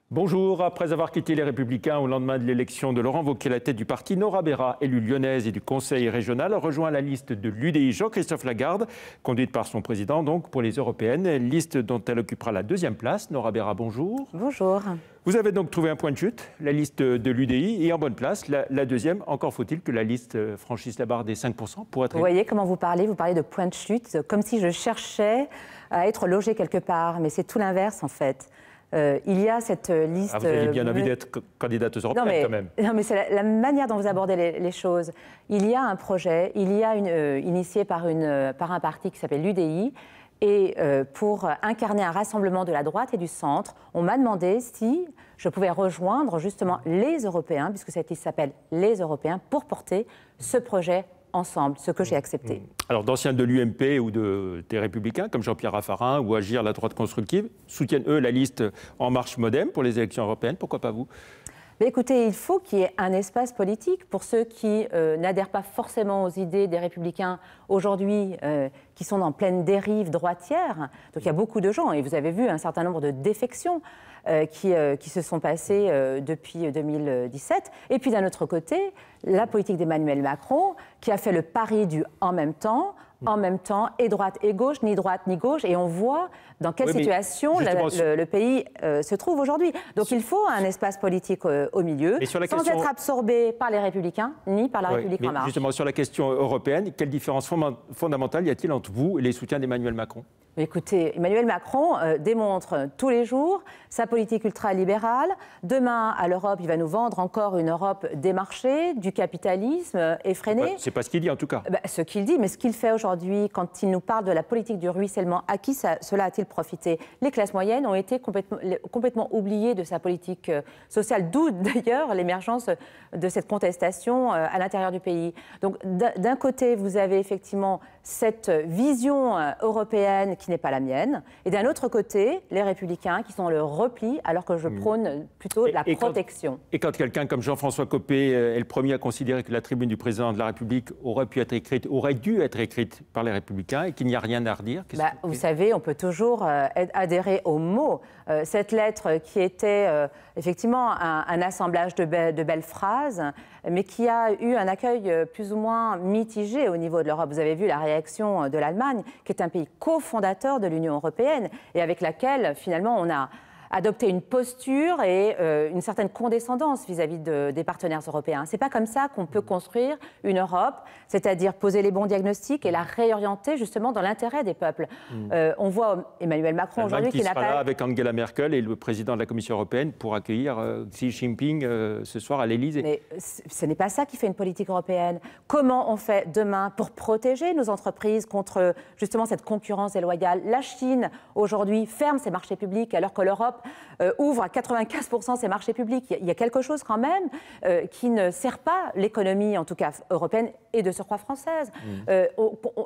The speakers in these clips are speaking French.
Bonjour. Après avoir quitté les Républicains au lendemain de l'élection de Laurent Wauquiez à la tête du parti, Nora Berra, élue lyonnaise et du Conseil régional, rejoint la liste de l'UDI Jean-Christophe Lagarde, conduite par son président donc pour les européennes, liste dont elle occupera la deuxième place. Nora Berra, bonjour. Bonjour. Vous avez donc trouvé un point de chute, la liste de l'UDI, et en bonne place, la deuxième. Encore faut-il que la liste franchisse la barre des 5% pour être... Vous voyez comment vous parlez de point de chute, comme si je cherchais à être logé quelque part, mais c'est tout l'inverse en fait. Il y a cette liste... vous avez bien envie d'être candidate aux européennes quand même. Non, mais c'est la manière dont vous abordez les choses. Il y a un projet, initié par un parti qui s'appelle l'UDI, et pour incarner un rassemblement de la droite et du centre, on m'a demandé si je pouvais rejoindre justement les Européens, puisque cette liste s'appelle les Européens, pour porter ce projet ensemble, ce que j'ai accepté. Alors, d'anciens de l'UMP ou des Républicains, comme Jean-Pierre Raffarin ou Agir, la droite constructive, soutiennent eux la liste En Marche Modem pour les élections européennes. Pourquoi pas vous ? Mais écoutez, il faut qu'il y ait un espace politique pour ceux qui n'adhèrent pas forcément aux idées des Républicains aujourd'hui, qui sont en pleine dérive droitière. Donc il y a beaucoup de gens, et vous avez vu un certain nombre de défections qui se sont passées depuis 2017. Et puis d'un autre côté, la politique d'Emmanuel Macron, qui a fait le pari du en même temps, et droite et gauche, ni droite ni gauche, et on voit dans quelle situation le pays se trouve aujourd'hui. Donc il faut un espace politique au milieu, sans être absorbé par les Républicains, ni par la République En Marche. Justement, sur la question européenne, quelle différence fondamentale y a-t-il entre vous et les soutiens d'Emmanuel Macron ? Écoutez, Emmanuel Macron démontre tous les jours sa politique ultralibérale. Demain, à l'Europe, il va nous vendre encore une Europe des marchés, du capitalisme effréné. C'est pas ce qu'il dit en tout cas. Ce qu'il dit, mais ce qu'il fait aujourd'hui, quand il nous parle de la politique du ruissellement, à qui cela a-t-il profité? Les classes moyennes ont été complètement oubliées de sa politique sociale, d'où d'ailleurs l'émergence de cette contestation à l'intérieur du pays. Donc d'un côté, vous avez effectivement cette vision européenne qui n'est pas la mienne, et d'un autre côté, les Républicains qui sont le repli, alors que je prône plutôt la protection. Et quand quelqu'un comme Jean-François Copé est le premier à considérer que la tribune du président de la République aurait dû être écrite par les Républicains et qu'il n'y a rien à redire, vous savez, on peut toujours adhérer aux mots. Cette lettre qui était effectivement un assemblage de belles phrases, mais qui a eu un accueil plus ou moins mitigé au niveau de l'Europe. Vous avez vu la réaction de l'Allemagne, qui est un pays cofondateur de l'Union européenne, et avec laquelle, finalement, on a adopter une posture et une certaine condescendance vis-à-vis des partenaires européens. C'est pas comme ça qu'on peut construire une Europe, c'est-à-dire poser les bons diagnostics et la réorienter justement dans l'intérêt des peuples. On voit Emmanuel Macron aujourd'hui qui n'a pas... là avec Angela Merkel et le président de la Commission européenne pour accueillir Xi Jinping ce soir à l'Élysée. Mais ce n'est pas ça qui fait une politique européenne. Comment on fait demain pour protéger nos entreprises contre justement cette concurrence déloyale? La Chine aujourd'hui ferme ses marchés publics alors que l'Europe ouvre à 95% ses marchés publics. Il y a quelque chose quand même qui ne sert pas l'économie, en tout cas européenne, et de surcroît française.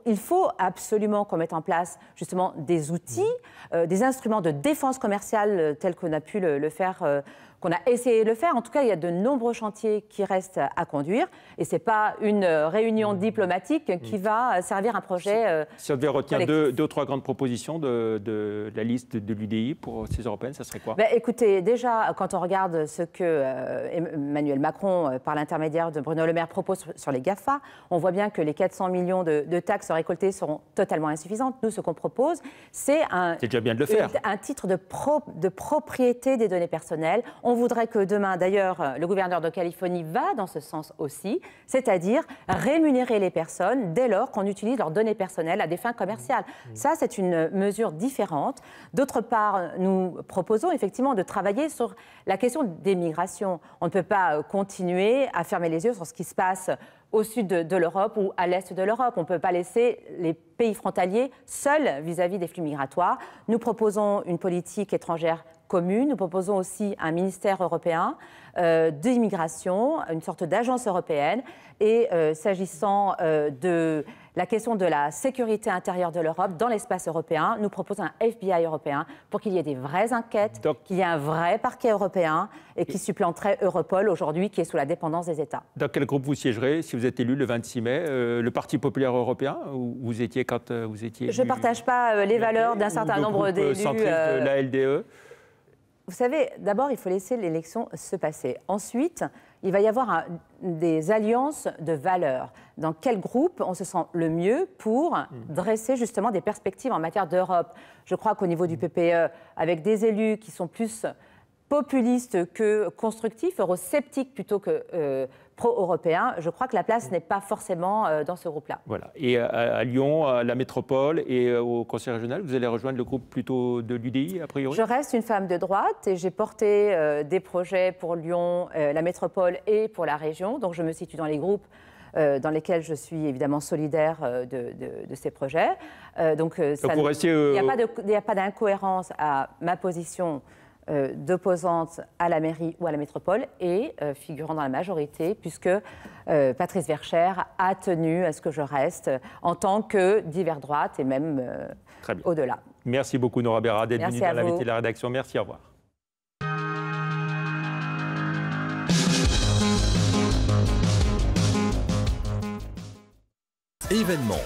Il faut absolument qu'on mette en place justement des outils, des instruments de défense commerciale tels qu'on a pu le faire, qu'on a essayé de le faire. En tout cas, il y a de nombreux chantiers qui restent à conduire. Et ce n'est pas une réunion diplomatique qui va servir un projet Si on devait retenir deux ou trois grandes propositions de la liste de l'UDI pour ces européennes, ça serait quoi? Écoutez, déjà, quand on regarde ce que Emmanuel Macron, par l'intermédiaire de Bruno Le Maire, propose sur les GAFA, on voit bien que les 400 millions de taxes récoltées seront totalement insuffisantes. Nous, ce qu'on propose, c'est déjà bien de le faire. Un titre de propriété des données personnelles. On voudrait que demain, d'ailleurs, le gouverneur de Californie va dans ce sens aussi, c'est-à-dire rémunérer les personnes dès lors qu'on utilise leurs données personnelles à des fins commerciales. Ça, c'est une mesure différente. D'autre part, nous proposons effectivement de travailler sur la question des migrations. On ne peut pas continuer à fermer les yeux sur ce qui se passe au sud de l'Europe ou à l'est de l'Europe. On ne peut pas laisser les pays frontaliers seuls vis-à-vis des flux migratoires. Nous proposons une politique étrangère commune. Nous proposons aussi un ministère européen d'immigration, une sorte d'agence européenne. Et s'agissant de la question de la sécurité intérieure de l'Europe dans l'espace européen, nous propose un FBI européen pour qu'il y ait des vraies enquêtes, qu'il y ait un vrai parquet européen et qui supplanterait Europol aujourd'hui, qui est sous la dépendance des États. Dans quel groupe vous siégerez si vous êtes élu le 26 mai Le Parti populaire européen, où vous étiez quand vous étiez Je ne partage pas les valeurs d'un certain nombre d'élus. Centriste de la LDE. Vous savez, d'abord, il faut laisser l'élection se passer. Ensuite, il va y avoir des alliances de valeurs. Dans quel groupe on se sent le mieux pour dresser justement des perspectives en matière d'Europe? Je crois qu'au niveau du PPE, avec des élus qui sont plus populistes que constructifs, eurosceptiques plutôt que pro-européens, je crois que la place n'est pas forcément dans ce groupe-là. Voilà. Et à Lyon, à la métropole et au Conseil régional, vous allez rejoindre le groupe plutôt de l'UDI, a priori? Je reste une femme de droite et j'ai porté des projets pour Lyon, la métropole et pour la région. Donc je me situe dans les groupes dans lesquels je suis évidemment solidaire de ces projets. Donc il n'y a pas d'incohérence à ma position d'opposante à la mairie ou à la métropole et figurant dans la majorité, puisque Patrice Verchères a tenu à ce que je reste en tant que divers droite et même au-delà. Merci beaucoup Nora Berra d'être venue dans l'invité de la rédaction. Merci, au revoir. Événement.